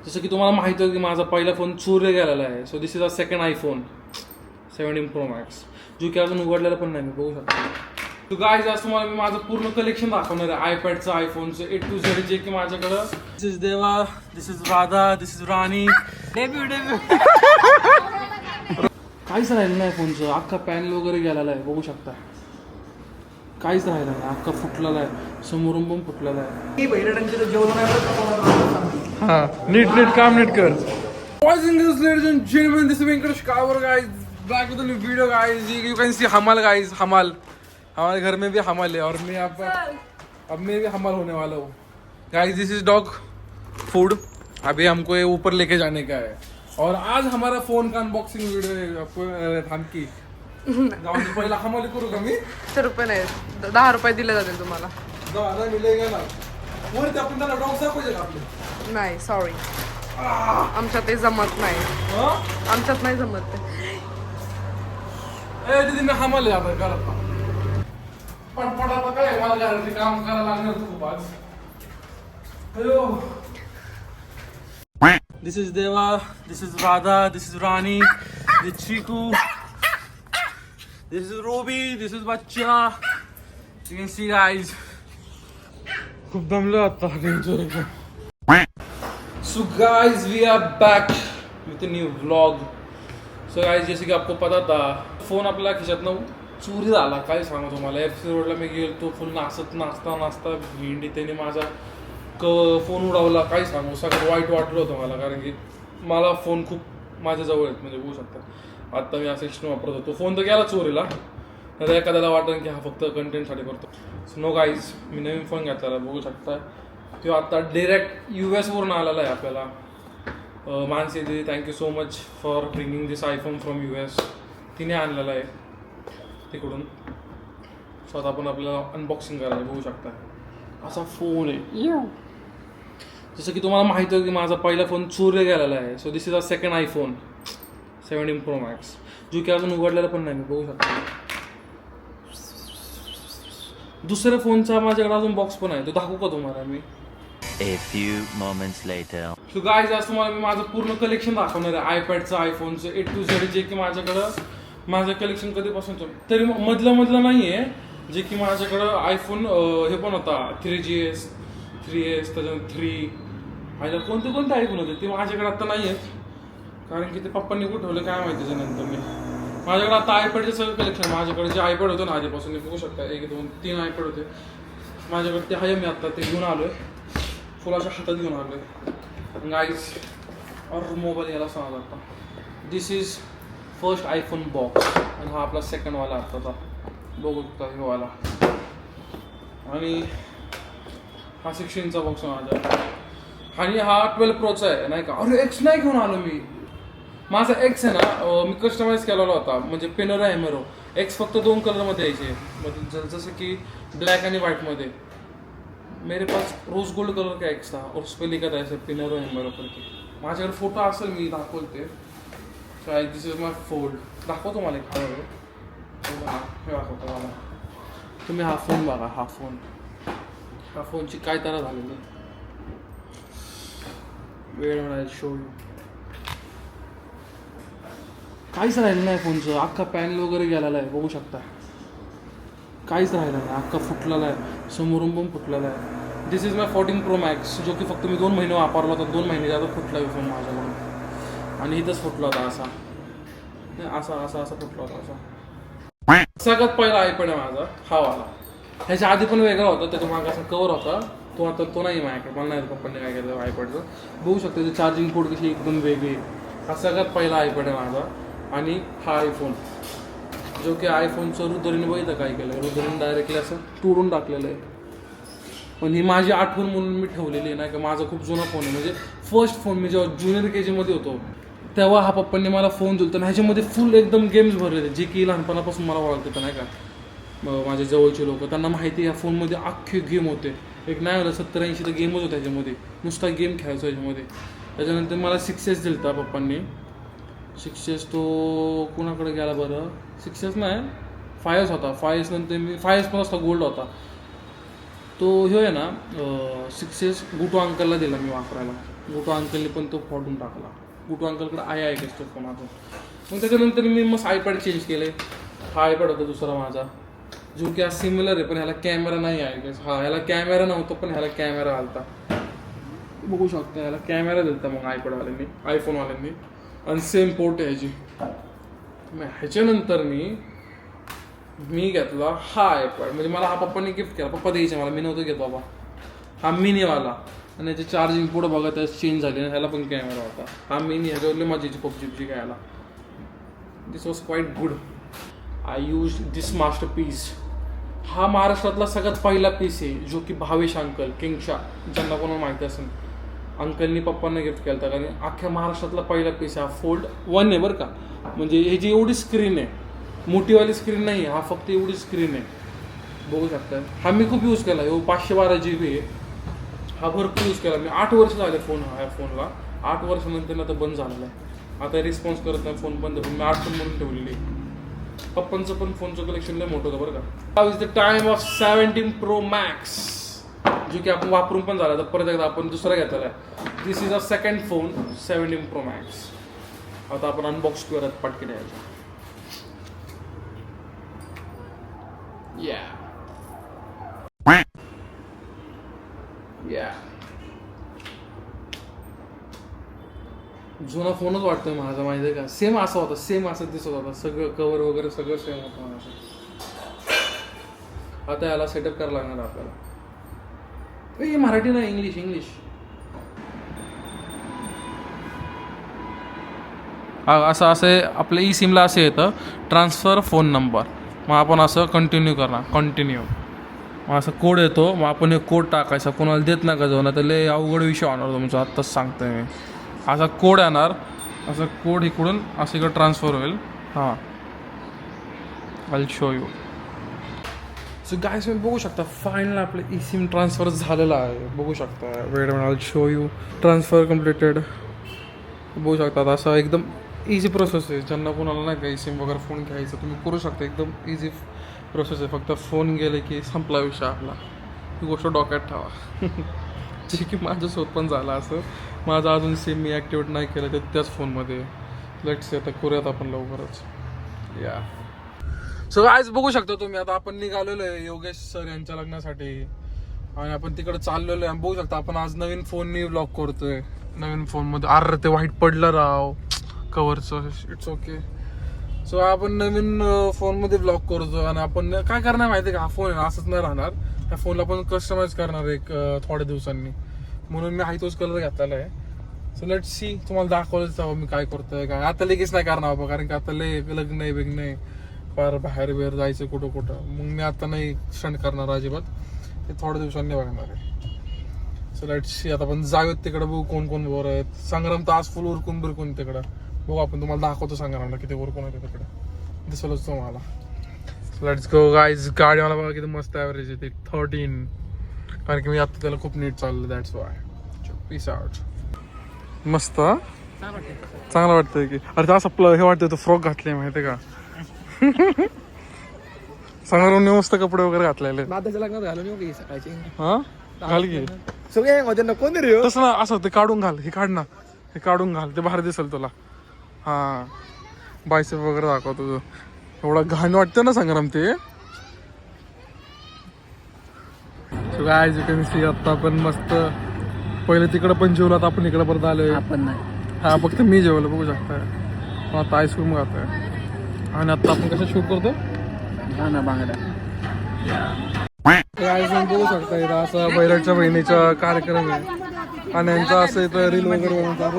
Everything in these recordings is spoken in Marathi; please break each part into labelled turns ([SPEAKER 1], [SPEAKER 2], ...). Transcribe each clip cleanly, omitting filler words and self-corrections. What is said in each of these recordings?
[SPEAKER 1] जसं की तुम्हाला माहिती आहे की माझा पहिला फोन चोरीला गेलेला आहे. So this is a second iPhone 17 Pro Max, जो की अजून उघडलेला पण नाही. मी बघू शकतो. तो गाईज आज तुम्हाला मी माझं पूर्ण कलेक्शन दाखवणार आहे आयपॅडचं, आयफोनचं A to Z, जे की माझ्याकडं. This is Deva, this is Radha, this is Rani. Debut काहीच राहिलं नाही फोनचं. अख्खा पॅनल वगैरे गेलेला आहे, बघू शकता. काहीच राहिलं नाही, अख्खा फुटलेला आहे, समोरून पण फुटलेला आहे. हा, नीट काम नीट कर. Boys and girls, ladies and gentlemen, this is Venkatesh Kawar, guys. Back with a new video, guys. You can see हमाल, guys. हमाल. हमारे घर में भी हमाल है और मैं अब मैं भी हमाल होने वाला हूँ. Guys, this is dog food. अभी हमको ये ऊपर लेके जाने का है और आज हमारा फोन का अनबॉक्सिंग वीडियो है. आपको थांब की जाऊन पहिला हमाल करू का मी?
[SPEAKER 2] ₹100 नाही, ₹10 दिले जातील तुम्हाला.
[SPEAKER 1] दादा मिलेगा ना. वरती आपण त्याला डॉग सापडेल आपले.
[SPEAKER 2] नाही, सॉरी, आमच्यात ते जमत नाही. आमच्यात नाही जमत ते.
[SPEAKER 1] ए दीदी मी हमाल आहे आता घरात. पटपट आता काय मला घरातले काम करायला लागणार खूप आज. Hello. This is Deva, this is Radha, this is Rani, this is Chiku, this is Ruby, this is Bachcha. You can see, guys. खूप दमलो आता. So guys, we are back with a new vlog. So guys, जैसे की आपको पता था, फोन आपल्या खिशातनं चोरी झाला. काय सांगू तुम्हाला. FC रोडला मी गेलो, फुल नाचता भेंडी त्याने माझा फोन उडवला. काय सांगू, सगळं वाईट वाटलं होतं मला, कारण की मला फोन खूप माझ्याजवळ आहेत. म्हणजे बघू शकता आत्ता मी असं एक्स्ट्रा वापरत होतो. फोन तर गेला चोरीला, तर एखाद्याला वाटतं की हा फक्त कंटेंटसाठी करतो. सो नो गाईज, मी नवीन फोन घेतलेला, बघू शकता. तो आता डिरेक्ट US वरून आलेला आहे आपल्याला. मानसी दीदी, thank you so much for bringing this iPhone from US. तिने आणलेला आहे तिकडून. सो आता आपण आपल्याला अनबॉक्सिंग करायला, बघू शकता. असा फोन आहे. जसं की तुम्हाला माहिती आहे की माझा पहिला फोन चोरीला गेलेला आहे. So this is a second iPhone 17 Pro Max, जो की अजून उघडलेला पण नाही. मी बघू शकता. दुसऱ्या फोनचा माझ्याकडे अजून बॉक्स पण आहे, तो दाखवू का तुम्हाला मी?
[SPEAKER 3] A few moments later.
[SPEAKER 1] So guys आज तुम्हाला मी माझं पूर्ण कलेक्शन दाखवणार आहे आयपॅडचं, आयफोनचं A to Z, जे की माझं कलेक्शन कधीपासून तरी मधलं नाही आहे. जे की माझ्याकडं आयफोन हे पण होता 3GS, 3S, त्याच्यानंतर 3 आणि कोणते आयफोन होते ते माझ्याकडे आता नाही आहेत, कारण की ते पप्पांनी कुठे ठेवलं काय माहिती. त्याच्यानंतर माझ्याकडे आता आयपॅडचे सगळं कलेक्शन. माझ्याकडे जे आयपॅड होतं ना आधीपासून, बघू शकता 1 2 3 आयपॅड होते माझ्याकडे. ते आहे, मी आता ते घेऊन आलो आहे, फुलाच्या हातात घेऊन आलो आहे. गाईज और मोबाईल याला सांगा आता. दिस इज फर्स्ट आयफोन बॉक्स आणि हा आपला सेकंडवाला आत्ताचा, बघू शकता हे वाला. आणि हा 16चा बॉक्स आहे माझा. आणि हा 12 Proचा आहे, नाही का. अरे X नाही घेऊन आलो मी. माझा X आहे ना, मी कस्टमाइज केलेला होता, म्हणजे पेनोरा एमेरो. X फक्त 2 कलरमध्ये यायचे, म्हणजे जसं की ब्लॅक आणि व्हाईटमध्ये. मेरे पास रोज गोल्ड कलर का X था और उस पर लिखा था ऐसे पेनोरा एमेरो करके. माझ्याकडे फोटो असेल, मी दाखवते. काय दिस इज माय फोल्ड. दाखवतो मला एक हळूहळू. हे दाखवतो मला. तुम्ही हा फोन बघा. हा फोनची काय तरह झालेली. वेळ मिळाल शो यू. काहीच राहिलं नाही फोनचं. अख्खा पॅनल वगैरे गेलेला आहे, बघू शकता. काहीच राहिलं नाही, अख्खा फुटलेला आहे, समोरून पण फुटलेला आहे. This is my 14 Pro Max, जो की फक्त मी 2 महिने वापरला होता. 2 महिने जाता फुटला आहे फोन माझ्याकडून. आणि इथंच फुटला होता असा फुटला होता असा. सगळ्यात पहिला आयपॅड आहे माझा हा वाला. ह्याच्या आधी पण वेगळा होता, त्याचा मागे असा कवर होता. तो आता तो नाही माझ्याकडे. मला नाही पप्पांनी काय केलं आयपॅडचं. बघू शकता त्याची चार्जिंग पोर्ट कशी एकदम वेगळी. हा सगळ्यात पहिला आयपॅड आहे माझा. आणि हा आयफोन, जो की आयफोनचं रुद्रीने बघितलं काय केलं. रुद्रीने डायरेक्टली असं तोडून टाकलेलं आहे. पण ही माझी आठवण म्हणून मी ठेवलेली आहे, नाही का. माझा खूप जुना फोन आहे, म्हणजे फर्स्ट फोन. मी जेव्हा ज्युनियर KG मध्ये होतो तेव्हा हा पप्पांनी मला फोन दिला. तर ह्याच्यामध्ये फुल एकदम गेम्स भरलेले, जे की लहानपणापासून मला ओळखते, नाही का. माझ्या जवळचे लोक, त्यांना माहिती आहे ह्या फोनमध्ये अख्खे गेम होते. एक नाही होतं 70-80 तर गेमच होता ह्याच्यामध्ये. नुसता गेम खेळायचो ह्याच्यामध्ये. त्याच्यानंतर मला 6S दिला पप्पांनी. 6S तो कुणाकडे गेला बरं. 6S नाही, 5S होता. 5S नंतर मी 5S पण असता गोल्ड होता तो. हे आहे ना 6S गुटू अंकलला दिला मी वापरायला. गुटू अंकलने पण तो फोडून टाकला. गुटू अंकलकडे आहे तो फोन आता. मग त्याच्यानंतर मी मस्त आयपॅड चेंज केले. हा आयपॅड होता दुसरा माझा, जो की हा सिमिलर आहे पण ह्याला कॅमेरा नाही आहे. हा ह्याला कॅमेरा नव्हता पण ह्याला कॅमेरा आलता. बघू शकता ह्याला कॅमेरा दिलता मग आयपॅडवाल्यांनी, आयफोनवाल्यांनी, आणि सेम पोर्ट आहे ह्याची. मग ह्याच्यानंतर मी घेतला हा आयपॅड. म्हणजे मला हा पप्पांनी गिफ्ट केला, पप्पा द्यायचे मला, मी नव्हतो घेत बाबा. हा मिनीवाला, आणि याची चार्जिंग पुढं बघा त्याच चेंज झाली ना, ह्याला पण कॅमेरा होता. हा मिनी, ह्याच्यावरली माझी पबजी घ्यायला. This was quite good. I use this masterpiece. हा महाराष्ट्रातला सगळ्यात पहिला पीस आहे, जो की भावेश अंकल किंगशा, ज्यांना कोणाला माहिती असेल, अंकलनी पप्पांना गिफ्ट केला होता. कारण अख्ख्या महाराष्ट्रातला पहिला पीस आहे. हा Fold 1 आहे बरं का. म्हणजे ह्याची एवढी स्क्रीन आहे, मोठीवाली स्क्रीन नाही, हा फक्त एवढी स्क्रीन आहे. बघू शकता. हा मी खूप यूज केला. 512 GB आहे. हा भरपूर यूज केला मी. 8 वर्ष झाले ह्या फोनला. 8 वर्षानंतर आता बंद झालेला आहे. आता रिस्पॉन्स करत नाही, फोन बंद. पण मी 8 पण म्हणून ठेवलेली. पप्पांचं पण फोनचं कलेक्शन लय मोठं होतं बरं का. नाव is the time of 17 Pro Max, जो की आपण वापरून पण झाला. तर परत एकदा आपण दुसरा घेतलेला आहे. This is a second phone, 17 Pro Max. आता आपण अनबॉक्स करूयात पटकन यायचं. जुना फोनच वाटतोय माझा, माहिती आहे का. सेम असा होता, सेम असं दिसत होता. सगळं कव्हर वगैरे सगळं सेम होतं माझं. आता याला सेटअप करायला लागणार आपल्याला. मराठी नाही, इंग्लिश. असं आपलं ई सिमला असं येतं, ट्रान्सफर फोन नंबर. मग आपण असं कंटिन्यू करणार, मग असं कोड येतो. मग आपण एक कोड टाकायचा. कोणाला देत नका जाऊ ना, तर लय अवघड विषय होणार तुमचा, आत्ताच सांगतोय मी. असा कोड येणार, असं कोड इकडून असं इकडं ट्रान्सफर होईल. हां, I show you. So guys, तुम्ही बघू शकता फायनल आपलं ई सिम ट्रान्सफर झालेलं आहे. बघू शकता. Weight a minute, I show you. Transfer completed. बघू शकता. असं एकदम इझी प्रोसेस आहे. ज्यांना कोणाला नाही का ई सिम वगैरे फोन घ्यायचं, तुम्ही करू शकता. एकदम इझी प्रोसेस आहे. फक्त फोन गेले की संपला विषय आपला. ही गोष्ट डोक्यात ठेवा. जे की माझ्यासोबत पण झालं असं. माझं अजून सिम मी ॲक्टिवेट नाही केलं ते त्याच फोनमध्ये. लेट्स आता करूयात आपण लवकरच. या सो आज बघू शकता तुम्ही. आता आपण निघालेलो आहे योगेश सर यांच्या लग्नासाठी, आणि आपण तिकडे चाललेलो आहे. बघू शकता आपण आज नवीन फोननी व्लॉग करतोय. नवीन फोनमध्ये अरे ते व्हाईट पडलं राव कव्हरचं. It's okay. सो आपण नवीन फोनमध्ये व्लॉग करतो. आणि आपण काय करणार माहिती आहे का, हा फोन आहे असंच नाही राहणार. ह्या फोनला आपण कस्टमाइज करणार एक थोड्या दिवसांनी. म्हणून मी तोच कलर घेतलेला आहे. So let's see. तुम्हाला दाखवलंच हवं मी काय करतोय काय. आता लगेच नाही करणार बाबा, कारण की आता लग्न आहे बिग्न आहे, फार बाहेर जायचं कुठं. मग मी आता नाही स्टंट करणार अजिबात. ते थोड्या दिवसांनी बघणार आहे. So let's see. आता आपण जाऊयात तिकडे, बघू कोण बरोबर आहेत. संग्राम तर आज फुल उरकून बिरकून तिकडं. बघू आपण, तुम्हाला दाखवतो संग्रामला किती उरकून आहे तिकडे. दिसलंच तुम्हाला. Let's go guys. गाडी मला बघा किती मस्त ॲव्हरेज येते, 13. कारण की मी आता त्याला खूप नीट चाललं. That's why. Peace out. मस्त चांगलं वाटतंय की. अरे ते असं हे वाटतंय, तो फ्रॉक घातले माहिती का. संग्रामने मस्त कपडे वगैरे घातलेले.
[SPEAKER 4] दादाच्या लग्नात घालून येऊ सकाळची.
[SPEAKER 1] हा घाल की.
[SPEAKER 4] सगळे माझ्या कोण रे
[SPEAKER 1] तसं ना, असं ते काढून घाल. हे काढ ना, हे काढून घाल. ते बाहेर दिसेल तुला. हा, बायसेप वगैरे दाखवतो तुझं. एवढा घाण वाटतं ना संग्राम ते. Guys you can see. आता आपण मस्त पहिले तिकडं पण जेवलो, आता आपण इकडे परत आलोय.
[SPEAKER 4] आपण नाही.
[SPEAKER 1] हा फक्त मी जेवलो. बघू शकताय. आता आईस्क्रीम खातोय. आणि आता आपण कसं शूट करतो
[SPEAKER 4] गाणा बांगडा.
[SPEAKER 1] आईस्क्रीम बघू शकता. इथं असं बैराटच्या बहिणीचा कार्यक्रम आहे. आणि यांचा असं इथं रील वगैरे बनवतात.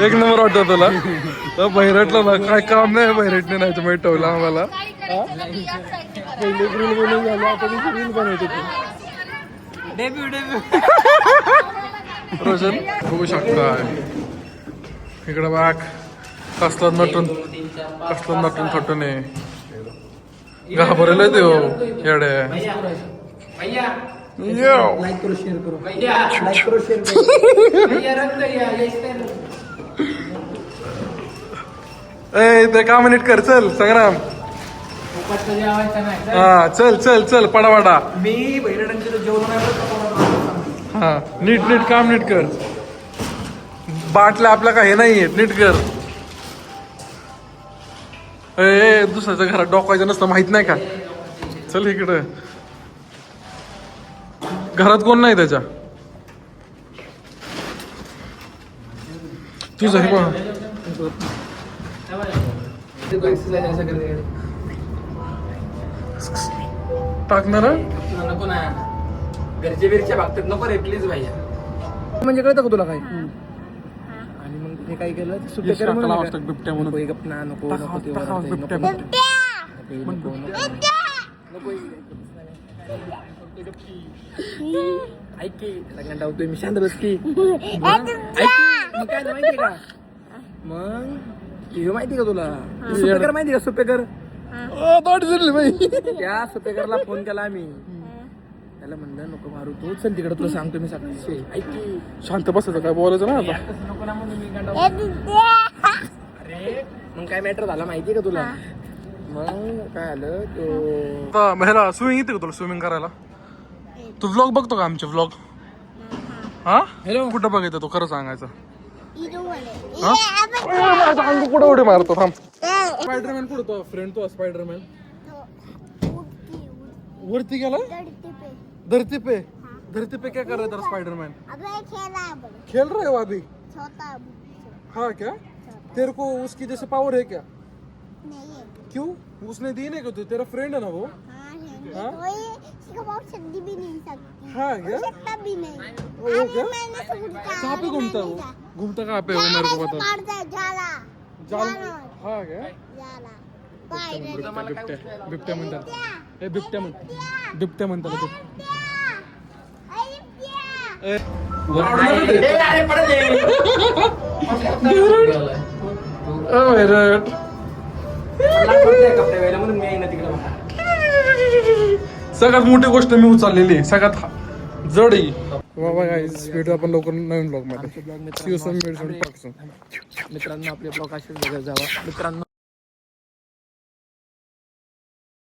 [SPEAKER 1] एक नंबर वाटतं तुला. तर बैरटला ना काय काम नाही, बैरटने नाही माहिती ठेवलं आम्हाला. पहिले रील बनवून झालं, आता रील बनवतो. रोशन बघू शकता. इकडं बाग कसलं नटून थटून आहे. घाबरले ते हो येडे.
[SPEAKER 4] लाईक करो, शेअर करो. लाईक करो, शेअर करो.
[SPEAKER 1] ए ते काम नीट कर. चल संग्राम. हा चल पडावाडा.
[SPEAKER 4] मी बैरडांचे जेवण नाही.
[SPEAKER 1] हा नीट नीट काम नीट कर. बाटल्या आपल्या काही नाहीये, नीट कर. ए दुसऱ्याच्या घरात डोकायचं नसतं माहित नाही का. चल इकडं. घरात कोण नाही त्याच्या. तुझं हे बघ. टाकणार
[SPEAKER 4] नको ना, घरचे बिरच्या बाबतीत नको रे प्लीज भैया. म्हणजे कळतं का तुला काय. आणि मग ते काय केलं सुट्टे कर म्हणून
[SPEAKER 1] टाकला वाटतं बिबट्या म्हणून.
[SPEAKER 4] नको गपना नको नको ते
[SPEAKER 1] टाका,
[SPEAKER 4] वरडतंय,
[SPEAKER 1] बिबट्या,
[SPEAKER 4] नको,
[SPEAKER 1] बिबट्या.
[SPEAKER 4] नको, नको, ऐक की लग्न लावतोय मी शांत बस की. ऐक की, मग काय माहितीये का मग हे माहिती का तुला सुपेकर माहिती का सुपेकर. त्या सुपेकरला फोन केला आम्ही. त्याला म्हणलं नको मारू तू चल तिकडे तुला सांगतो मी सकाळी. ऐक की
[SPEAKER 1] शांत बसायचं काय बोलायचं ना आता.
[SPEAKER 4] नको ना म्हणून मी गांडाव. अरे मग काय मॅटर झाला माहितीये का तुला. मग काय आलं तो
[SPEAKER 1] आता ह्याला स्विमिंग येते का तुला स्विमिंग करायला. तू व्लॉग बघतो का आमचे व्लॉग. हा
[SPEAKER 4] हॅलो
[SPEAKER 1] कुठं बघितलं तू खरं सांगायचं. माझा अंग कुठं उडी मारतो थांब. स्पायडरमॅन कुठं तो फ्रेंड तो स्पायडरमॅन वरती गेला. धरती पे धरती पे क्या कर रहा है तेरा स्पाइडरमैन. खेल रहा है वो अभी. हाँ क्या तेरे को उसकी जैसे पावर है क्या. क्यों उसने दी नहीं क्या. तेरा फ्रेंड है ना वो. हाँ हाँ क्या वो क्या कहाँ पे घूमता है वो. घूमता कहाँ पे वो मेरे को बता. जाल हाँ क्या बिबट्या बिबट्या म्हणतात. हे बिबट्या बिबट्या म्हणतात तो.
[SPEAKER 4] म्हणून मी ना तिकडे.
[SPEAKER 1] सगळ्यात मोठी गोष्ट मी उचललेली आहे, सगळ्यात जड आहे बाबा. गाईज भेटू आपण लवकर नवीन ब्लॉग मध्ये.
[SPEAKER 4] मित्रांनो आपले ब्लॉग असेच बघत जावा मित्रांनो.